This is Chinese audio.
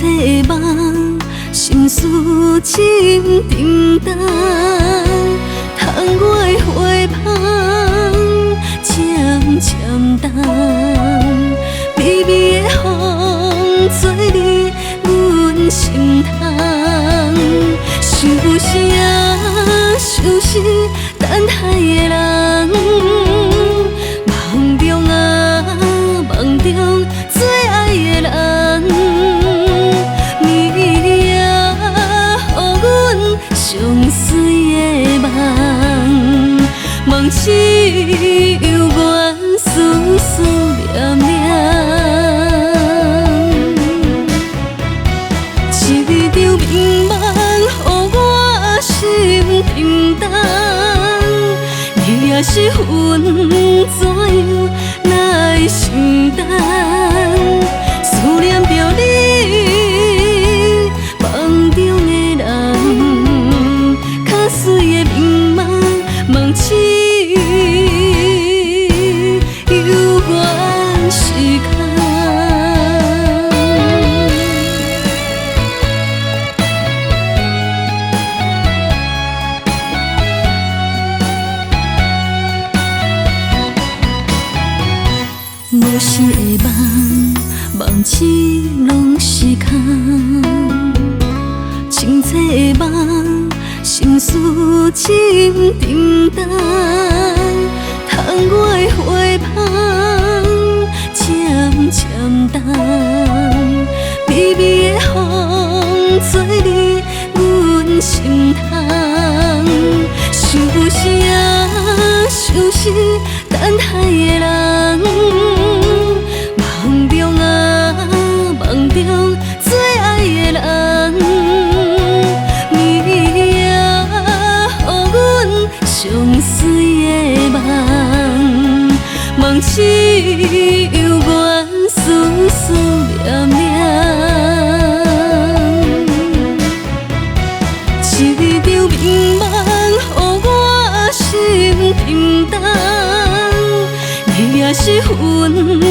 切梦，心事真沉重。窗外花香渐渐淡，微微的风吹入阮心头。想是等待的人，梦中啊梦中最爱的人，你啊，予阮上水的梦，梦醒犹原思思念念。一场美梦，予我心沉重。你若是阮，怎样哪会承担？思念着你，梦中的人，较水的美梦，梦醒犹原时空。无声的梦，梦醒拢是空。清澈的梦，心事真沉重。窗外花香渐渐淡，微微的风吹入阮心头。想是等待的人。梦中啊，梦中最爱的人，你啊，予阮上水的梦，梦醒犹原思思念念。一场美梦，予我心沉重。你若是阮。